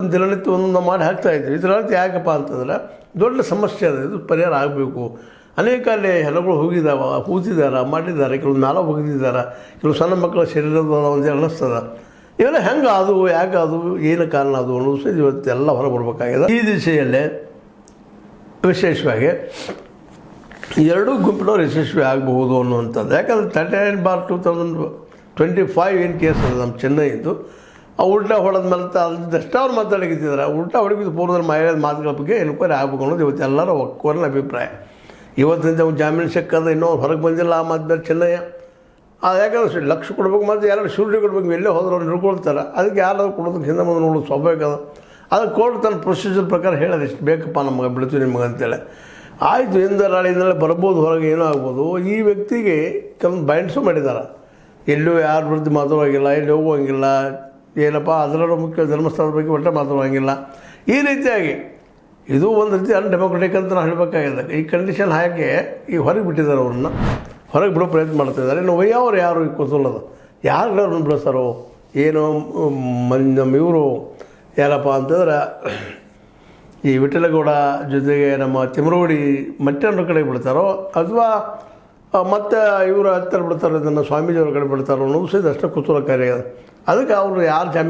ದಿನನಿತ್ಯ ಒಂದೊಂದು ಮಾಡಿ ಹಾಕ್ತಾಯಿದ್ವಿ. ಇದರಲ್ಲಿ ಯಾಕಪ್ಪ ಅಂತಂದ್ರೆ ದೊಡ್ಡ ಸಮಸ್ಯೆ ಅದು, ಇದು ಪರಿಹಾರ ಆಗಬೇಕು. ಅನೇಕ ಅಲ್ಲಿ ಹೆಣಗಳು ಹೋಗಿದ್ದಾವೆ, ಹೂತಿದ್ದಾರೆ, ಮಾಡಿದ್ದಾರೆ, ಕೆಲವು ಮ್ಯಾಲ ಹೋಗಿದ್ದಾರೆ, ಕೆಲವು ಸಣ್ಣ ಮಕ್ಕಳ ಶರೀರದ ಒಂದು ಅನ್ನಿಸ್ತದೆ. ಇವೆಲ್ಲ ಹೆಂಗೆ ಅದು, ಯಾಕೆ ಅದು, ಏನು ಕಾರಣ ಅದು ಅನ್ನೋದು ಸಹ ಇವತ್ತೆಲ್ಲ ಹೊರ ಬರಬೇಕಾಗಿದೆ. ಈ ದಿಶೆಯಲ್ಲೇ ವಿಶೇಷವಾಗಿ ಎರಡೂ ಗುಂಪಿನವ್ರು ಯಶಸ್ವಿ ಆಗಬಹುದು ಅನ್ನುವಂಥದ್ದು. ಯಾಕಂದರೆ 39/2025 ಏನು ಕೇಸ್ ಅದು ನಮ್ಮ ಚೆನ್ನೈದು, ಆ ಉಲ್ಟಾ ಹೊಡೆದ ಮೇಲೆ ಅದಷ್ಟು ಅವ್ರು ಮಾತಾಡಿದ್ದಾರೆ. ಉಲ್ಟಾ ಹೊಡೆಗಿದ್ದು ಪೂರ್ವದಲ್ಲಿ ಮಹಿಳೆಯ ಮಾತುಗಳ ಬಗ್ಗೆ ಎನ್ಕ್ವೈರಿ ಆಗಬೇಕು ಅನ್ನೋದು ಇವತ್ತು ಎಲ್ಲರ ಒಕ್ಕೋರಿನ ಅಭಿಪ್ರಾಯ. ಇವತ್ತಿನ ಜಾಮೀನು ಸಿಕ್ಕದ ಇನ್ನೂ ಹೊರಗೆ ಬಂದಿಲ್ಲ ಆ ಮಾತು ಚೆನ್ನಯ್ಯ. ಯಾಕಂದ್ರೆ ಲಕ್ಷ ಕೊಡ್ಬೇಕು, ಮತ್ತು ಯಾರು ಶೂರಿಟಿ ಕೊಡ್ಬೇಕು, ಎಲ್ಲೇ ಹೋದ್ರೆ ಅವ್ರು ಹಿಡ್ಕೊಳ್ತಾರೆ. ಅದಕ್ಕೆ ಯಾರಾದ್ರು ಕೊಡೋದಕ್ಕೆ ಹಿಂದೆ ಮುಂದೆ ನೋಡೋದು ಸ್ವಾಭಾವಿಕ ಅದ. ಅದಕ್ಕೆ ಕೋರ್ಟ್ ತನ್ನ ಪ್ರೊಸೀಜರ್ ಪ್ರಕಾರ ಹೇಳೋದು ಇಷ್ಟು ಬೇಕಪ್ಪ ನಮಗೆ ಬಿಡ್ತೀವಿ ನಿಮಗೆ ಅಂತೇಳಿ. ಆಯಿತು, ನಾಳೆಯಿಂದಲೇ ಬರ್ಬೋದು, ಹೊರಗೆ ಏನೋ ಆಗ್ಬೋದು. ಈ ವ್ಯಕ್ತಿಗೆ ಕೆಲವೊಂದು ಬೈಂಡ್ಸು ಮಾಡಿದ್ದಾರೆ. ಎಲ್ಲೂ ಯಾರ ವಿರುದ್ಧ ಮಾತಾಡೋಂಗಿಲ್ಲ, ಎಲ್ಲಿ ಹೋಗುವಂಗಿಲ್ಲ, ಏನಪ್ಪ ಅದರಲ್ಲೂ ಮುಖ್ಯ ಧರ್ಮಸ್ಥಳದ ಬಗ್ಗೆ ಒಟ್ಟೆ ಮಾತಾಡೋಂಗಿಲ್ಲ. ಈ ರೀತಿಯಾಗಿ ಇದು ಒಂದು ರೀತಿ ಅನ್ಡೆಮೊಕ್ರೆಟಿಕ್ ಅಂತ ನಾವು ಹೇಳಬೇಕಾಗಿದೆ. ಈ ಕಂಡೀಷನ್ ಹಾಕಿ ಈಗ ಹೊರಗೆ ಬಿಟ್ಟಿದ್ದಾರೆ, ಅವ್ರನ್ನ ಹೊರಗೆ ಬಿಡೋ ಪ್ರಯತ್ನ ಮಾಡ್ತಾಯಿದ್ದಾರೆ. ಇನ್ನು ಒಯ್ಯವ್ರು ಯಾರು ಈ ಕುತೂಹಲದ ಯಾರು ಅವ್ರನ್ನ ಬಿಡಿಸ್ತಾರೋ ಏನು. ನಮ್ಮ ಇವರು ಯಾರಪ್ಪ ಅಂತಂದ್ರೆ ಈ ವಿಠಲಗೌಡ ಜೊತೆಗೆ ನಮ್ಮ ತಿಮರೋಡಿ ಮತ್ತೊಂದು ಕಡೆ ಬಿಡ್ತಾರೋ, ಅಥವಾ ಮತ್ತು ಇವರು ಹತ್ತಿರ ಬಿಡ್ತಾರೋ, ಇದನ್ನು ಸ್ವಾಮೀಜಿಯವ್ರ ಕಡೆ ಬಿಡ್ತಾರೋ ಅನ್ನೋದು ಸಹಿತ ಅಷ್ಟೇ ಕುತೂಹಲಕಾರಿ. ಅದಕ್ಕೆ ಅವರು ಯಾರು ಜಾಮೀನು